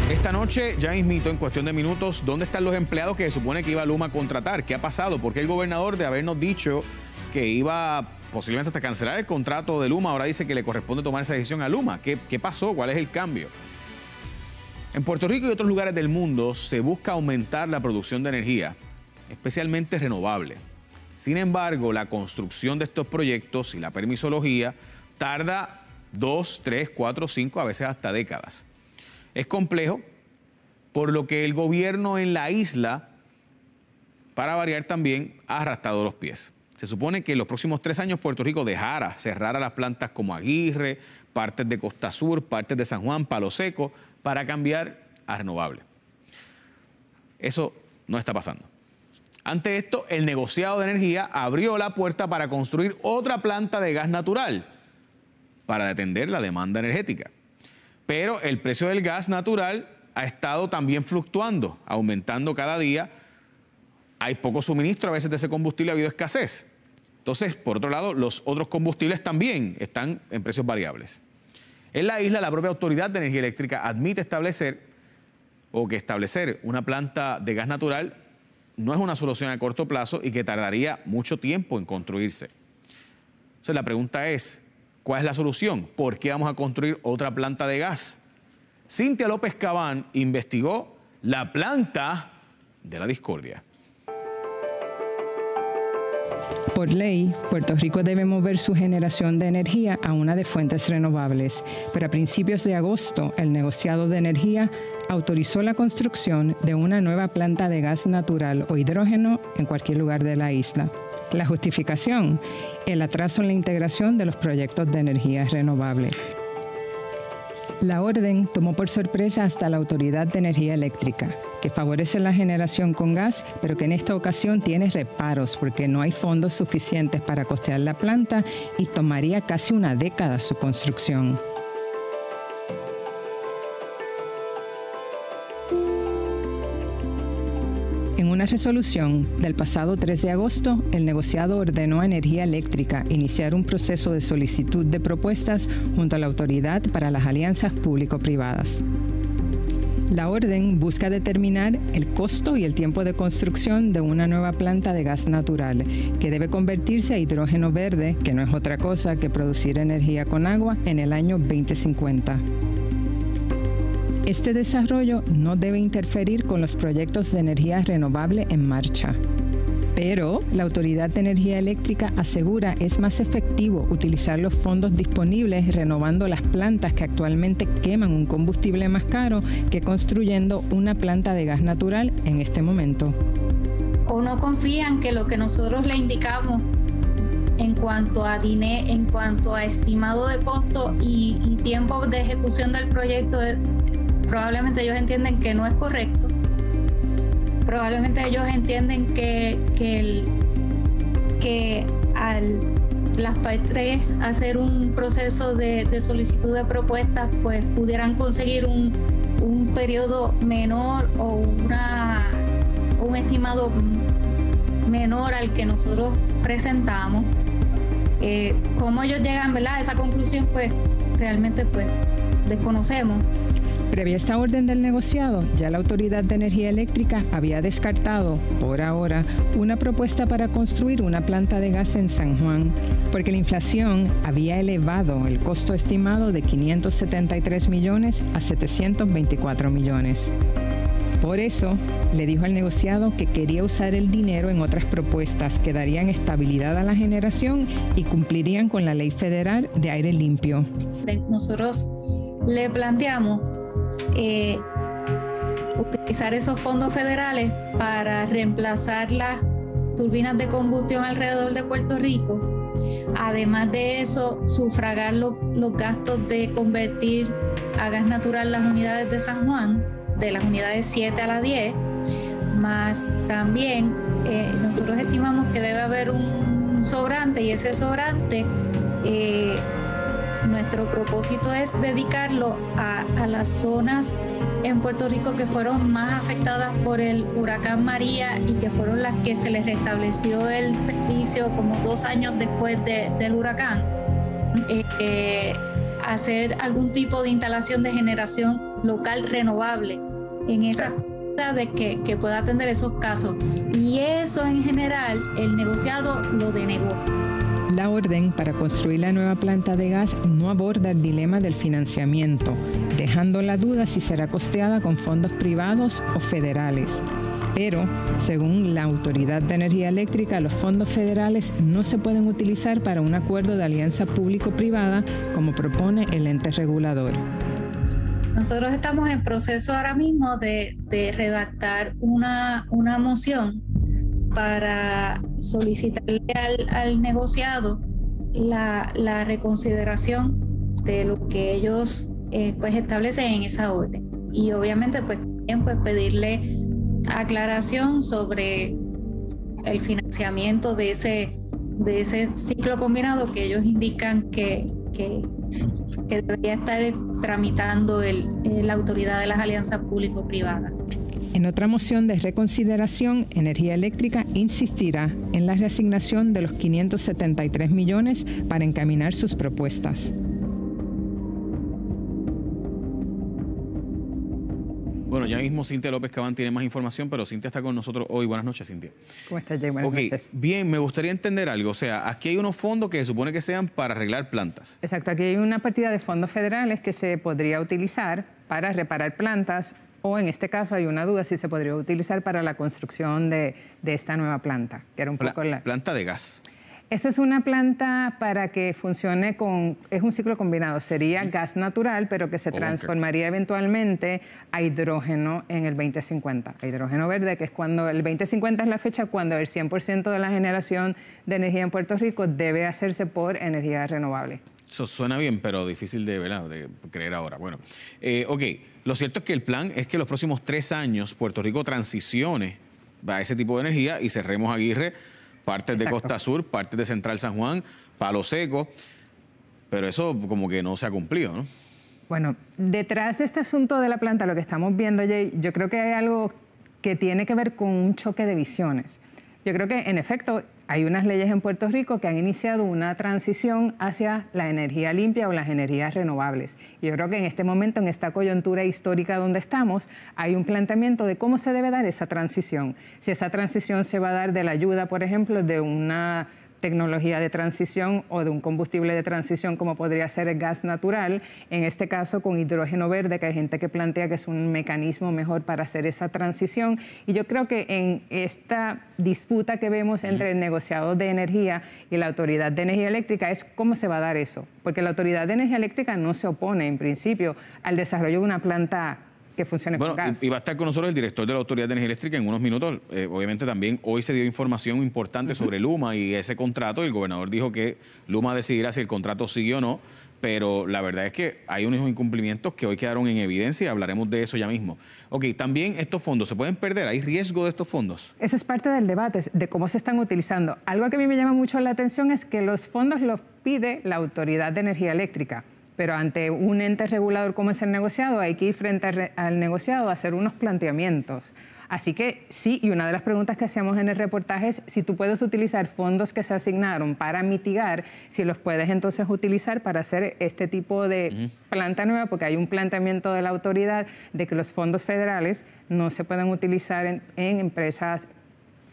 Esta noche, ya mismito, en cuestión de minutos, ¿dónde están los empleados que se supone que iba Luma a contratar? ¿Qué ha pasado? Porque el gobernador, de habernos dicho que iba posiblemente hasta cancelar el contrato de Luma, ahora dice que le corresponde tomar esa decisión a Luma. ¿Qué pasó? ¿Cuál es el cambio? En Puerto Rico y otros lugares del mundo se busca aumentar la producción de energía, especialmente renovable. Sin embargo, la construcción de estos proyectos y la permisología tarda 2, 3, 4, 5, a veces hasta décadas. Es complejo, por lo que el gobierno en la isla, para variar también, ha arrastrado los pies. Se supone que en los próximos 3 años Puerto Rico cerrara las plantas como Aguirre, partes de Costa Sur, partes de San Juan, Palo Seco, para cambiar a renovable. Eso no está pasando. Ante esto, el negociado de energía abrió la puerta para construir otra planta de gas natural para atender la demanda energética. Pero el precio del gas natural ha estado también fluctuando, aumentando cada día. Hay poco suministro a veces de ese combustible, ha habido escasez. Entonces, por otro lado, los otros combustibles también están en precios variables. En la isla, la propia Autoridad de Energía Eléctrica admite establecer una planta de gas natural no es una solución a corto plazo y que tardaría mucho tiempo en construirse. Entonces, la pregunta es, ¿cuál es la solución? ¿Por qué vamos a construir otra planta de gas? Cintia López Cabán investigó la planta de la discordia. Por ley, Puerto Rico debe mover su generación de energía a una de fuentes renovables, pero a principios de agosto, el negociado de energía autorizó la construcción de una nueva planta de gas natural o hidrógeno en cualquier lugar de la isla. La justificación, el atraso en la integración de los proyectos de energía renovable. La orden tomó por sorpresa hasta la Autoridad de Energía Eléctrica, que favorece la generación con gas, pero que en esta ocasión tiene reparos porque no hay fondos suficientes para costear la planta y tomaría casi una década su construcción. En una resolución del pasado 3 de agosto, el negociado ordenó a Energía Eléctrica iniciar un proceso de solicitud de propuestas junto a la Autoridad para las Alianzas Público-Privadas. La orden busca determinar el costo y el tiempo de construcción de una nueva planta de gas natural, que debe convertirse a hidrógeno verde, que no es otra cosa que producir energía con agua, en el año 2050. Este desarrollo no debe interferir con los proyectos de energía renovable en marcha. Pero la Autoridad de Energía Eléctrica asegura es más efectivo utilizar los fondos disponibles renovando las plantas que actualmente queman un combustible más caro que construyendo una planta de gas natural en este momento. Uno confía en que lo que nosotros le indicamos en cuanto a estimado de costo y tiempo de ejecución del proyecto, probablemente ellos entienden que no es correcto. Probablemente ellos entienden que al las PAE-3 hacer un proceso de solicitud de propuestas, pues pudieran conseguir un periodo menor o un estimado menor al que nosotros presentamos. Cómo ellos llegan, ¿verdad?, a esa conclusión, pues realmente pues desconocemos. Previa esta orden del negociado, ya la Autoridad de Energía Eléctrica había descartado, por ahora, una propuesta para construir una planta de gas en San Juan, porque la inflación había elevado el costo estimado de 573 millones a 724 millones. Por eso, le dijo al negociado que quería usar el dinero en otras propuestas que darían estabilidad a la generación y cumplirían con la Ley Federal de Aire Limpio. Nosotros le planteamos utilizar esos fondos federales para reemplazar las turbinas de combustión alrededor de Puerto Rico. Además de eso, sufragar los gastos de convertir a gas natural las unidades de San Juan, de las unidades 7 a la 10, más también nosotros estimamos que debe haber un sobrante, y ese sobrante nuestro propósito es dedicarlo a las zonas en Puerto Rico que fueron más afectadas por el huracán María y que fueron las que se les restableció el servicio como 2 años después del huracán. Hacer algún tipo de instalación de generación local renovable en esas de que pueda atender esos casos. Y eso en general el negociado lo denegó. La orden para construir la nueva planta de gas no aborda el dilema del financiamiento, dejando la duda si será costeada con fondos privados o federales. Pero, según la Autoridad de Energía Eléctrica, los fondos federales no se pueden utilizar para un acuerdo de alianza público-privada como propone el ente regulador. Nosotros estamos en proceso ahora mismo de redactar una moción para solicitarle al negociado la reconsideración de lo que ellos pues establecen en esa orden. Y obviamente pues también pues pedirle aclaración sobre el financiamiento de ese ciclo combinado que ellos indican que debería estar tramitando la autoridad de las alianzas público-privadas. En otra moción de reconsideración, Energía Eléctrica insistirá en la reasignación de los 573 millones para encaminar sus propuestas. Bueno, ya mismo Cintia López Cabán tiene más información, pero Cintia está con nosotros hoy. Buenas noches, Cintia. ¿Cómo estás, Jay? Buenas noches. Bien, me gustaría entender algo. O sea, aquí hay unos fondos que se supone que sean para arreglar plantas. Exacto, aquí hay una partida de fondos federales que se podría utilizar para reparar plantas, o en este caso hay una duda si se podría utilizar para la construcción de esta nueva planta, que era un poco la... Planta de gas. Esto es una planta para que funcione es un ciclo combinado, sería gas natural, pero que se transformaría eventualmente a hidrógeno en el 2050. A hidrógeno verde, que es cuando el 2050 es la fecha cuando el 100% de la generación de energía en Puerto Rico debe hacerse por energía renovable. Eso suena bien, pero difícil de creer ahora. Bueno, lo cierto es que el plan es que los próximos 3 años Puerto Rico transicione a ese tipo de energía y cerremos Aguirre, partes de Costa Sur, partes de Central San Juan, Palo Seco, pero eso como que no se ha cumplido, ¿no? Bueno, detrás de este asunto de la planta, lo que estamos viendo, Jay, yo creo que hay algo que tiene que ver con un choque de visiones. Yo creo que, en efecto, hay unas leyes en Puerto Rico que han iniciado una transición hacia la energía limpia o las energías renovables. Y yo creo que en este momento, en esta coyuntura histórica donde estamos, hay un planteamiento de cómo se debe dar esa transición. Si esa transición se va a dar de la ayuda, por ejemplo, de una tecnología de transición o de un combustible de transición como podría ser el gas natural, en este caso con hidrógeno verde, que hay gente que plantea que es un mecanismo mejor para hacer esa transición. Y yo creo que en esta disputa que vemos entre el negociado de energía y la Autoridad de Energía Eléctrica es cómo se va a dar eso, porque la Autoridad de Energía Eléctrica no se opone en principio al desarrollo de una planta que funcione con gas. Y va a estar con nosotros el director de la Autoridad de Energía Eléctrica en unos minutos. Obviamente también hoy se dio información importante sobre Luma y ese contrato. Y el gobernador dijo que Luma decidirá si el contrato sigue o no. Pero la verdad es que hay unos incumplimientos que hoy quedaron en evidencia y hablaremos de eso ya mismo. También estos fondos se pueden perder. ¿Hay riesgo de estos fondos? Eso es parte del debate, de cómo se están utilizando. Algo que a mí me llama mucho la atención es que los fondos los pide la Autoridad de Energía Eléctrica. Pero ante un ente regulador como es el negociado, hay que ir frente al negociado a hacer unos planteamientos. Así que sí, y una de las preguntas que hacíamos en el reportaje es si tú puedes utilizar fondos que se asignaron para mitigar, si los puedes entonces utilizar para hacer este tipo de planta nueva, porque hay un planteamiento de la autoridad de que los fondos federales no se pueden utilizar en empresas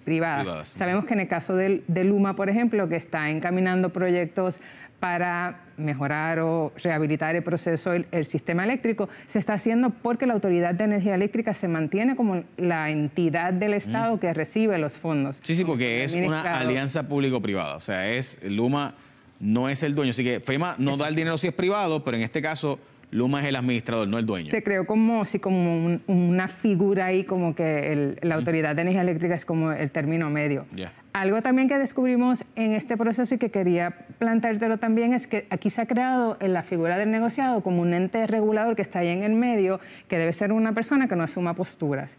privadas. Sabemos que en el caso de Luma, por ejemplo, que está encaminando proyectos para mejorar o rehabilitar el proceso, el sistema eléctrico, se está haciendo porque la Autoridad de Energía Eléctrica se mantiene como la entidad del Estado que recibe los fondos. Sí, porque es una alianza público-privada. O sea, Luma no es el dueño. Así que FEMA no da el dinero si es privado, pero en este caso Luma es el administrador, no el dueño. Se creó como una figura ahí, como que la Autoridad de Energía Eléctrica es como el término medio. Algo también que descubrimos en este proceso y que quería planteártelo también es que aquí se ha creado en la figura del negociado como un ente regulador que está ahí en el medio, que debe ser una persona que no asuma posturas.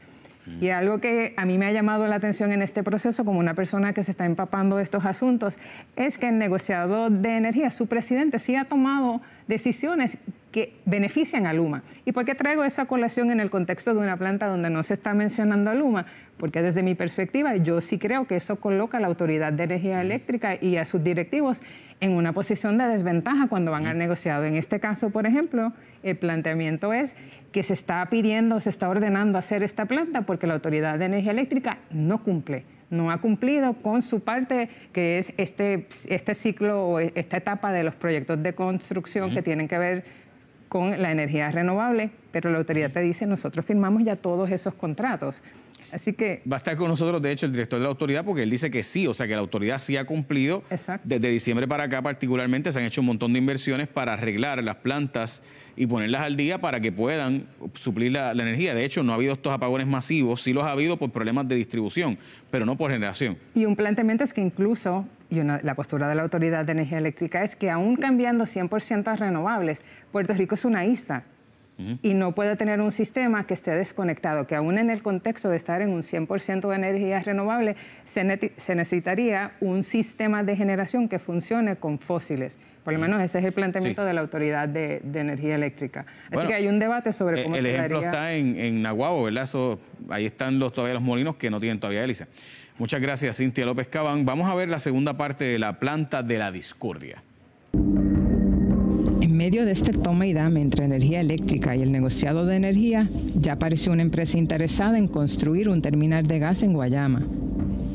Y algo que a mí me ha llamado la atención en este proceso, como una persona que se está empapando de estos asuntos, es que el negociado de energía, su presidente, sí ha tomado decisiones que benefician a Luma. ¿Y por qué traigo esa colación en el contexto de una planta donde no se está mencionando a Luma? Porque desde mi perspectiva yo sí creo que eso coloca a la Autoridad de Energía Eléctrica y a sus directivos en una posición de desventaja cuando van al negociado. En este caso, por ejemplo, El planteamiento es que se está pidiendo, se está ordenando hacer esta planta porque la Autoridad de Energía Eléctrica no cumple. No ha cumplido con su parte, que es este ciclo o esta etapa de los proyectos de construcción que tienen que ver con la energía renovable, pero la autoridad te dice, nosotros firmamos ya todos esos contratos. Así que... Va a estar con nosotros, de hecho, el director de la autoridad, porque él dice que sí, o sea, que la autoridad sí ha cumplido. Exacto. Desde diciembre para acá particularmente se han hecho un montón de inversiones para arreglar las plantas y ponerlas al día para que puedan suplir la energía. De hecho, no ha habido estos apagones masivos, sí los ha habido por problemas de distribución, pero no por generación. Y un planteamiento es que incluso, la postura de la Autoridad de Energía Eléctrica es que aún cambiando 100% a renovables, Puerto Rico es una isla. Y no puede tener un sistema que esté desconectado, que aún en el contexto de estar en un 100% de energía renovable, se necesitaría un sistema de generación que funcione con fósiles. Por lo menos ese es el planteamiento de la Autoridad de Energía Eléctrica. Así que hay un debate sobre cómo se daría. El ejemplo está en Naguabo, ¿verdad? Ahí están todavía los molinos que no tienen todavía hélice. Muchas gracias, Cintia López Cabán. Vamos a ver la segunda parte de la planta de la discordia. En medio de este toma y dame entre energía eléctrica y el negociado de energía, ya apareció una empresa interesada en construir un terminal de gas en Guayama.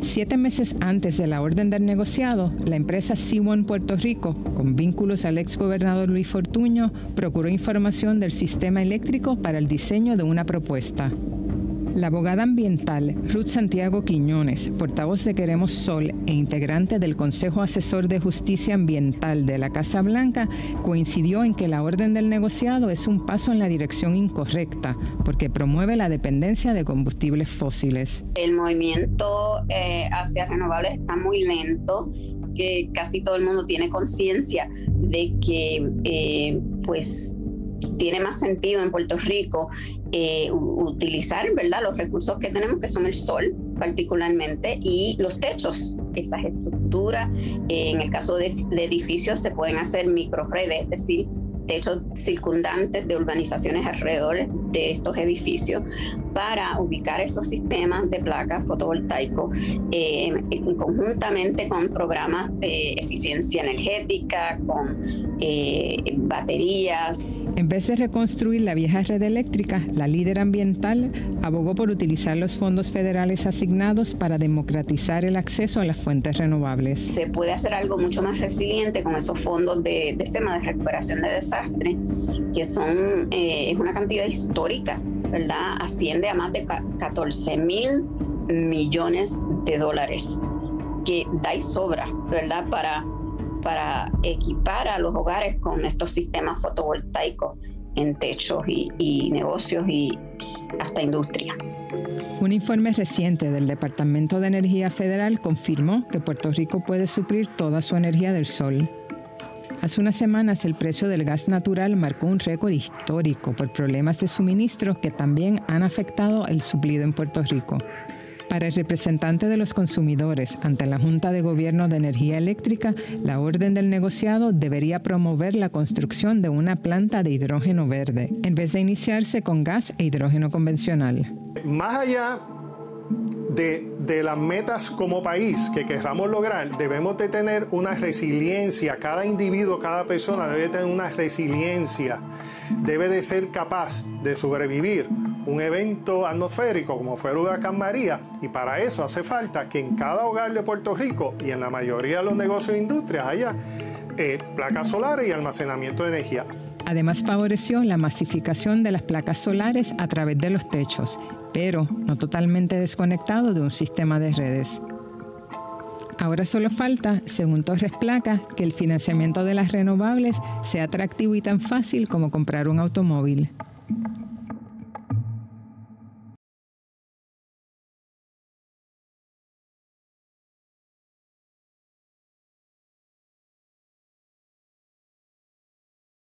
7 meses antes de la orden del negociado, la empresa Seawon Puerto Rico, con vínculos al exgobernador Luis Fortuño, procuró información del sistema eléctrico para el diseño de una propuesta. La abogada ambiental Ruth Santiago Quiñones, portavoz de Queremos Sol e integrante del Consejo Asesor de Justicia Ambiental de la Casa Blanca, coincidió en que la orden del negociado es un paso en la dirección incorrecta, porque promueve la dependencia de combustibles fósiles. El movimiento hacia renovables está muy lento, que casi todo el mundo tiene conciencia de que pues tiene más sentido en Puerto Rico utilizar, ¿verdad?, los recursos que tenemos, que son el sol particularmente, y los techos. Esas estructuras, en el caso de edificios, se pueden hacer microredes, es decir, techos circundantes de urbanizaciones alrededor de estos edificios, para ubicar esos sistemas de placas fotovoltaicos conjuntamente con programas de eficiencia energética, con baterías. En vez de reconstruir la vieja red eléctrica, la líder ambiental abogó por utilizar los fondos federales asignados para democratizar el acceso a las fuentes renovables. Se puede hacer algo mucho más resiliente con esos fondos de FEMA, de recuperación de desastres, que es una cantidad histórica, ¿verdad? Asciende a más de 14,000 millones de dólares, que da y sobra, ¿verdad?, para equipar a los hogares con estos sistemas fotovoltaicos en techos y negocios y hasta industria. Un informe reciente del Departamento de Energía Federal confirmó que Puerto Rico puede suplir toda su energía del sol. Hace unas semanas el precio del gas natural marcó un récord histórico por problemas de suministro que también han afectado el suplido en Puerto Rico. Para el representante de los consumidores ante la Junta de Gobierno de Energía Eléctrica, la orden del negociado debería promover la construcción de una planta de hidrógeno verde, en vez de iniciarse con gas e hidrógeno convencional. Más allá de las metas como país que queramos lograr, debemos de tener una resiliencia. Cada individuo, cada persona debe tener una resiliencia. Debe de ser capaz de sobrevivir un evento atmosférico como fue el huracán María, y para eso hace falta que en cada hogar de Puerto Rico y en la mayoría de los negocios e industrias haya placas solares y almacenamiento de energía. Además, favoreció la masificación de las placas solares a través de los techos, pero no totalmente desconectado de un sistema de redes. Ahora solo falta, según Torres Placa, que el financiamiento de las renovables sea atractivo y tan fácil como comprar un automóvil.